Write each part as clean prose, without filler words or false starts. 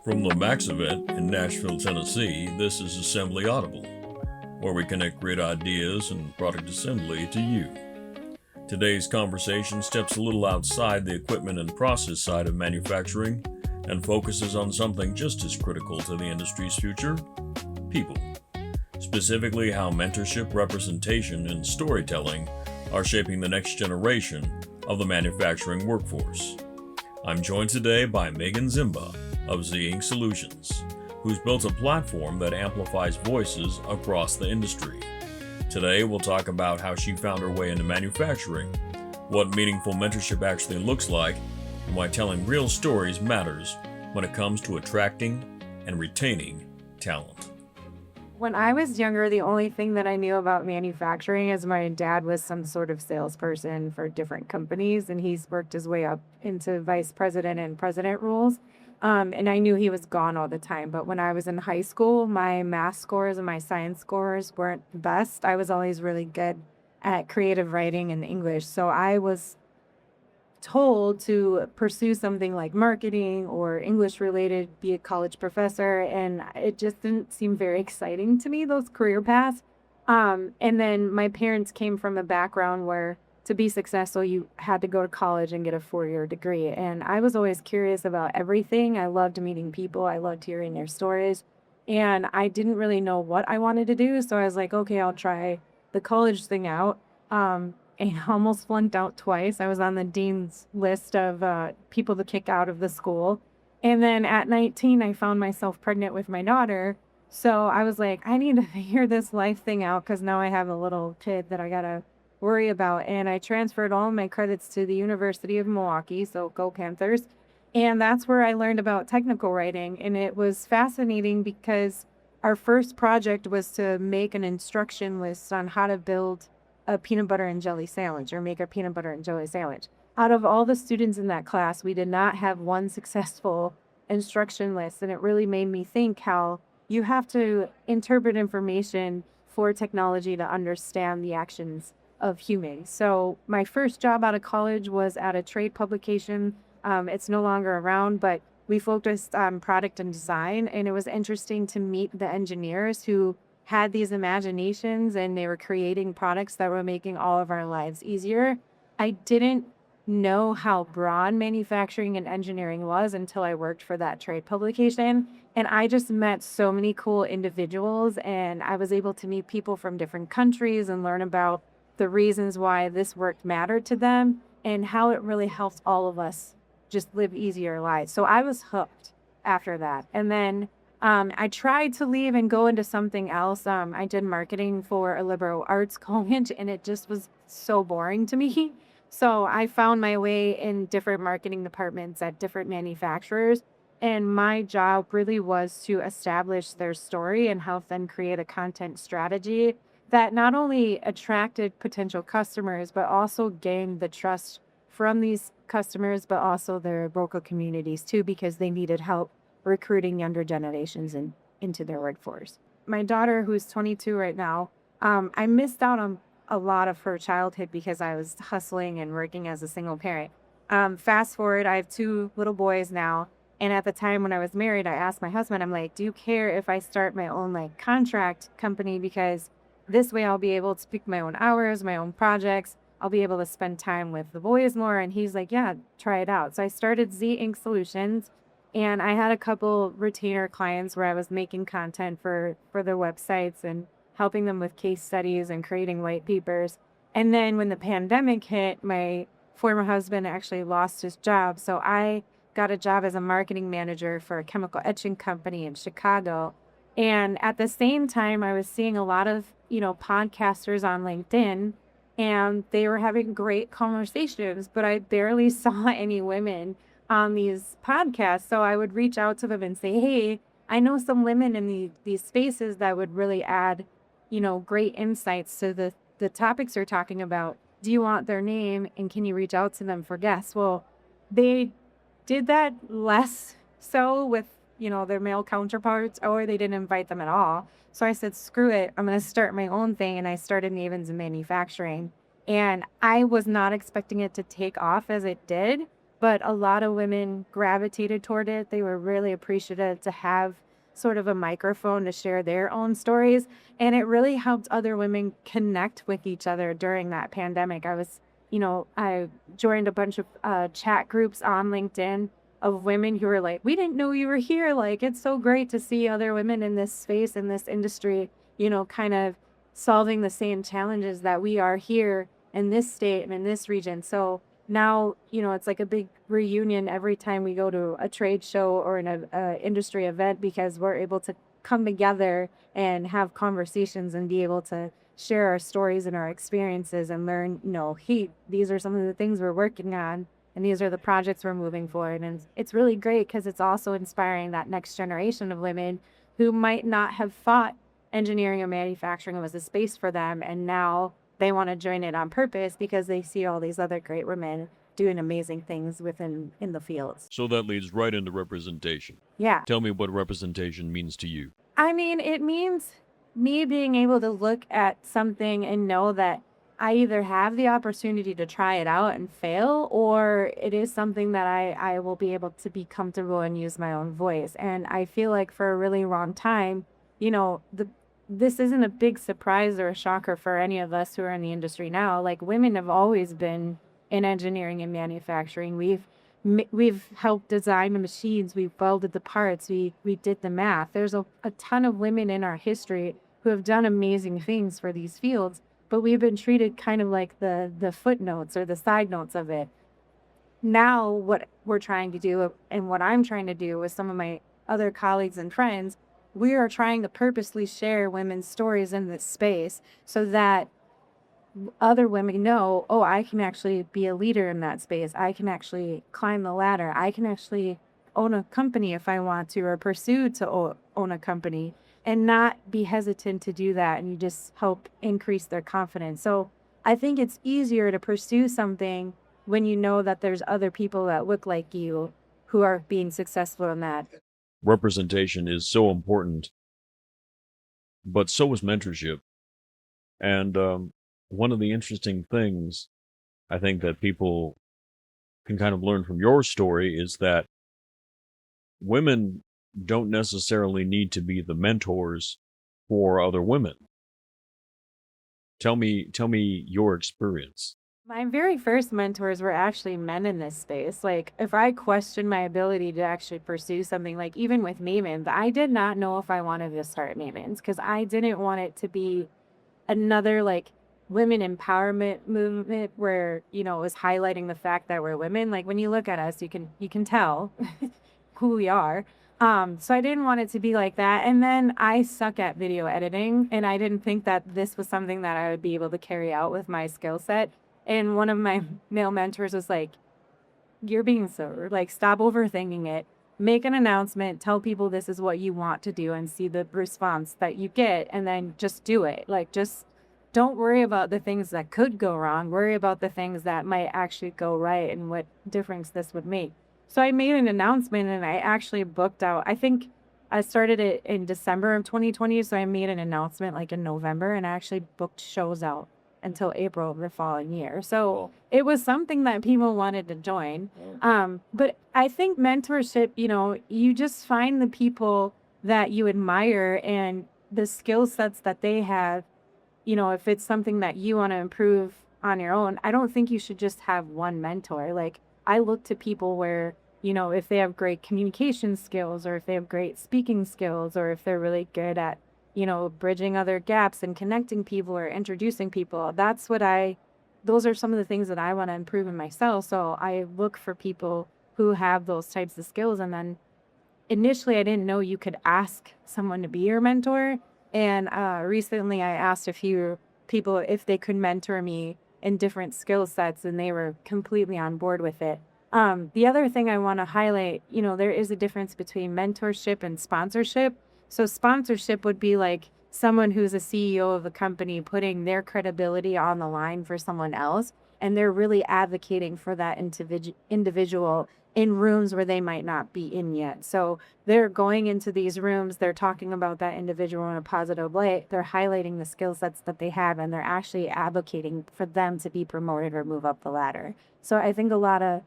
From the Max event in Nashville, Tennessee, this is Assembly Audible, where we connect great ideas and product assembly to you. Today's conversation steps a little outside the equipment and process side of manufacturing and focuses on something just as critical to the industry's future: people. Specifically, how mentorship, representation, and storytelling are shaping the next generation of the manufacturing workforce. I'm joined today by Meaghan Ziemba of Z Solutions, who's built a platform that amplifies voices across the industry. Today, we'll talk about how she found her way into manufacturing, what meaningful mentorship actually looks like, and why telling real stories matters when it comes to attracting and retaining talent. When I was younger, the only thing that I knew about manufacturing is my dad was some sort of salesperson for different companies, and he's worked his way up into vice president and president roles. And I knew he was gone all the time. But when I was in high school, my math scores and my science scores weren't the best. I was always really good at creative writing and English. So I was told to pursue something like marketing or English related, be a college professor, and it just didn't seem very exciting to me, those career paths. And then my parents came from a background where to be successful, you had to go to college and get a 4-year degree. And I was always curious about everything. I loved meeting people. I loved hearing their stories. And I didn't really know what I wanted to do. So I was like, okay, I'll try the college thing out. And almost flunked out twice. I was on the dean's list of people to kick out of the school. And then at 19, I found myself pregnant with my daughter. So I was like, I need to figure this life thing out because now I have a little kid that I got to worry about. And I transferred all of my credits to the University of Milwaukee, so go Panthers. And that's where I learned about technical writing. And it was fascinating because our first project was to make an instruction list on how to build a peanut butter and jelly sandwich or make a peanut butter and jelly sandwich. Out of all the students in that class, we did not have one successful instruction list. And it really made me think how you have to interpret information for technology to understand the actions of humans. So my first job out of college was at a trade publication. It's no longer around, but we focused on product and design. And it was interesting to meet the engineers who had these imaginations and they were creating products that were making all of our lives easier. I didn't know how broad manufacturing and engineering was until I worked for that trade publication. And I just met so many cool individuals, and I was able to meet people from different countries and learn about the reasons why this work mattered to them and how it really helps all of us just live easier lives. So I was hooked after that. And then I tried to leave and go into something else. I did marketing for a liberal arts college, and it just was so boring to me. So I found my way in different marketing departments at different manufacturers. And my job really was to establish their story and help them create a content strategy that not only attracted potential customers, but also gained the trust from these customers, but also their local communities too, because they needed help recruiting younger generations into their workforce. My daughter, who's 22 right now, I missed out on a lot of her childhood because I was hustling and working as a single parent. Fast forward, I have 2 little boys now. And at the time when I was married, I asked my husband, I'm like, do you care if I start my own contract company? Because this way I'll be able to pick my own hours, my own projects. I'll be able to spend time with the boys more. And he's like, yeah, try it out. So I started Z Solutions. And I had a couple retainer clients where I was making content for their websites and helping them with case studies and creating white papers. And then when the pandemic hit, my former husband actually lost his job. So I got a job as a marketing manager for a chemical etching company in Chicago. And at the same time, I was seeing a lot of, podcasters on LinkedIn, and they were having great conversations, but I barely saw any women on these podcasts. So I would reach out to them and say, hey, I know some women in these spaces that would really add, great insights to the topics you're talking about. Do you want their name, and can you reach out to them for guests? Well, they did that less so with, their male counterparts, or they didn't invite them at all. So I said, screw it, I'm going to start my own thing. And I started Mavens in manufacturing. And I was not expecting it to take off as it did. but a lot of women gravitated toward it. They were really appreciative to have sort of a microphone to share their own stories. And it really helped other women connect with each other during that pandemic. I joined a bunch of chat groups on LinkedIn of women who were like, we didn't know you were here. Like, it's so great to see other women in this space, in this industry, kind of solving the same challenges that we are here in this state and in this region. So now, it's like a big reunion every time we go to a trade show or an industry event, because we're able to come together and have conversations and be able to share our stories and our experiences and learn, hey, these are some of the things we're working on and these are the projects we're moving forward. And it's really great because it's also inspiring that next generation of women who might not have thought engineering or manufacturing was a space for them, and now they want to join it on purpose because they see all these other great women doing amazing things in the fields. So that leads right into representation. Yeah. Tell me what representation means to you. I mean, it means me being able to look at something and know that I either have the opportunity to try it out and fail, or it is something that I will be able to be comfortable and use my own voice. And I feel like for a really long time, this isn't a big surprise or a shocker for any of us who are in the industry now. Like, women have always been in engineering and manufacturing. We've helped design the machines, we've welded the parts, we did the math. There's a ton of women in our history who have done amazing things for these fields, but we've been treated kind of like the footnotes or the side notes of it. Now, what we're trying to do, and what I'm trying to do with some of my other colleagues and friends, we are trying to purposely share women's stories in this space so that other women know, oh, I can actually be a leader in that space. I can actually climb the ladder. I can actually own a company if I want to, or pursue to own a company, and not be hesitant to do that. And you just help increase their confidence. So I think it's easier to pursue something when you know that there's other people that look like you who are being successful in that. Representation is so important, but so is mentorship. And one of the interesting things I think that people can kind of learn from your story is that women don't necessarily need to be the mentors for other women. Tell me your experience. My very first mentors were actually men in this space. Like, if I questioned my ability to actually pursue something, like even with Mavens, I did not know if I wanted to start Mavens because I didn't want it to be another like women empowerment movement where, it was highlighting the fact that we're women. Like, when you look at us, you can tell who we are. So I didn't want it to be like that. And then I suck at video editing, and I didn't think that this was something that I would be able to carry out with my skill set. And one of my male mentors was like, you're being so, like, stop overthinking it. Make an announcement, tell people this is what you want to do, and see the response that you get, and then just do it. Like, just don't worry about the things that could go wrong. Worry about the things that might actually go right and what difference this would make. So I made an announcement, and I actually booked out. I think I started it in December of 2020, so I made an announcement like in November, and I actually booked shows out until April of the following year. So it was something that people wanted to join. But I think mentorship, you just find the people that you admire and the skill sets that they have. If it's something that you want to improve on your own, I don't think you should just have one mentor. Like, I look to people where, if they have great communication skills, or if they have great speaking skills, or if they're really good at, bridging other gaps and connecting people or introducing people. Those are some of the things that I want to improve in myself. So I look for people who have those types of skills. And then initially I didn't know you could ask someone to be your mentor. And recently I asked a few people if they could mentor me in different skill sets, and they were completely on board with it. The other thing I want to highlight, there is a difference between mentorship and sponsorship. So sponsorship would be like someone who's a CEO of a company putting their credibility on the line for someone else, and they're really advocating for that individual in rooms where they might not be in yet. So they're going into these rooms, they're talking about that individual in a positive light, they're highlighting the skill sets that they have, and they're actually advocating for them to be promoted or move up the ladder. So I think a lot of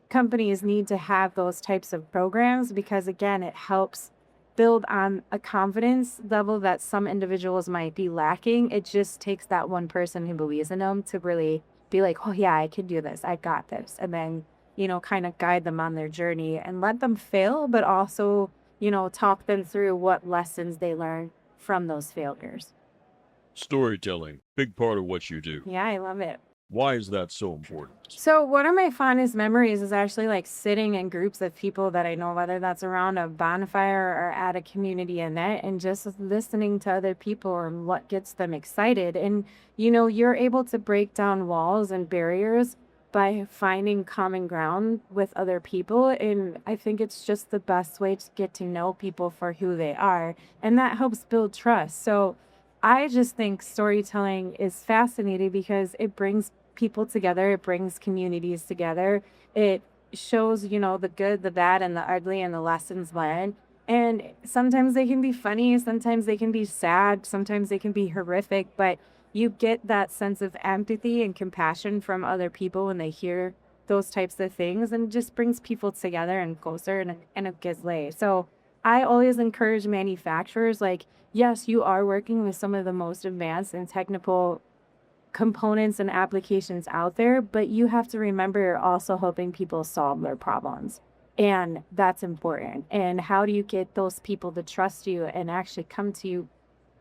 companies need to have those types of programs because, again, it helps build on a confidence level that some individuals might be lacking. It just takes that one person who believes in them to really be like, oh, yeah, I can do this. I got this. And then, kind of guide them on their journey and let them fail, but also, talk them through what lessons they learn from those failures. Storytelling, big part of what you do. Yeah, I love it. Why is that so important? So one of my fondest memories is actually like sitting in groups of people that I know, whether that's around a bonfire or at a community event, and just listening to other people and what gets them excited. And, you're able to break down walls and barriers by finding common ground with other people. And I think it's just the best way to get to know people for who they are. And that helps build trust. So I just think storytelling is fascinating because it brings people together, it brings communities together. It shows, the good, the bad, and the ugly, and the lessons learned. And sometimes they can be funny, sometimes they can be sad, sometimes they can be horrific, but you get that sense of empathy and compassion from other people when they hear those types of things, and it just brings people together and closer in a good way. So I always encourage manufacturers, like, yes, you are working with some of the most advanced and technical components and applications out there, but you have to remember you're also helping people solve their problems. And that's important. And how do you get those people to trust you and actually come to you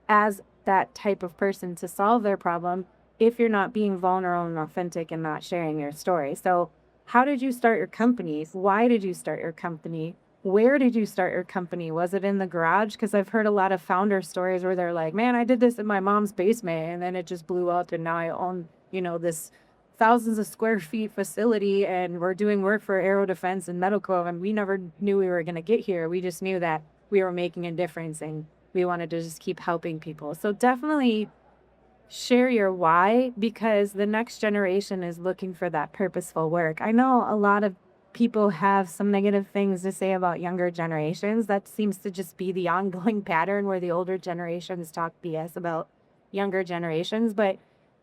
as that type of person to solve their problem if you're not being vulnerable and authentic and not sharing your story? So, how did you start your company? Why did you start your company? Where did you start your company? Was it in the garage? Because I've heard a lot of founder stories where they're like, man, I did this in my mom's basement and then it just blew up and now I own, this thousands of square feet facility and we're doing work for aero defense and medical, and we never knew we were going to get here. We just knew that we were making a difference and we wanted to just keep helping people. So definitely share your why, because the next generation is looking for that purposeful work. I know a lot of people have some negative things to say about younger generations. That seems to just be the ongoing pattern where the older generations talk BS about younger generations. But,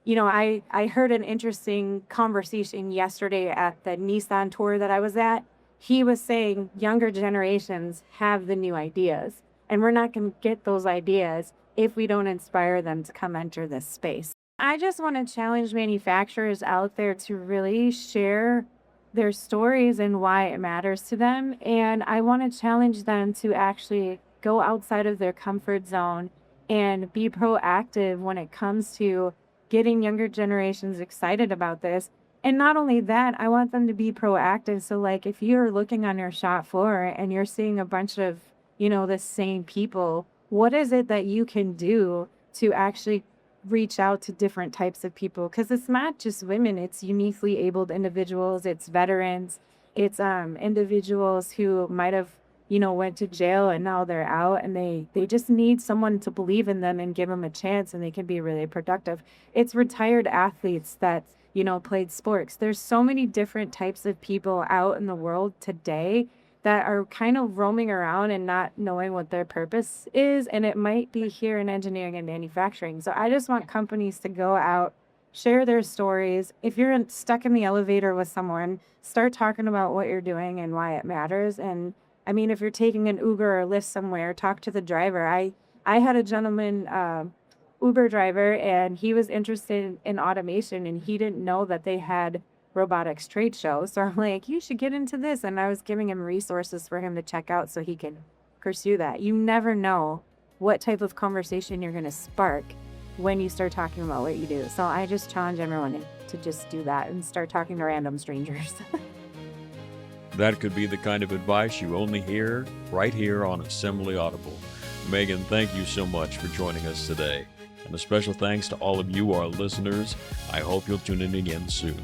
I heard an interesting conversation yesterday at the Nissan tour that I was at. He was saying younger generations have the new ideas, and we're not going to get those ideas if we don't inspire them to come enter this space. I just want to challenge manufacturers out there to really share their stories and why it matters to them. And I want to challenge them to actually go outside of their comfort zone and be proactive when it comes to getting younger generations excited about this. And not only that, I want them to be proactive. So like if you're looking on your shop floor and you're seeing a bunch of, the same people, what is it that you can do to actually reach out to different types of people? Because it's not just women, it's uniquely abled individuals, it's veterans, it's individuals who might have went to jail and now they're out, and they just need someone to believe in them and give them a chance, and they can be really productive. It's retired athletes that played sports. There's so many different types of people out in the world today that are kind of roaming around and not knowing what their purpose is. And it might be here in engineering and manufacturing. So I just want companies to go out, share their stories. If you're stuck in the elevator with someone, start talking about what you're doing and why it matters. And I mean, if you're taking an Uber or Lyft somewhere, talk to the driver. I had a gentleman, Uber driver, and he was interested in automation, and he didn't know that they had robotics trade show. So I'm like, you should get into this. And I was giving him resources for him to check out so he can pursue that. You never know what type of conversation you're going to spark when you start talking about what you do. So I just challenge everyone to just do that and start talking to random strangers. That could be the kind of advice you only hear right here on Assembly Audible. Meaghan, thank you so much for joining us today. And a special thanks to all of you, our listeners. I hope you'll tune in again soon.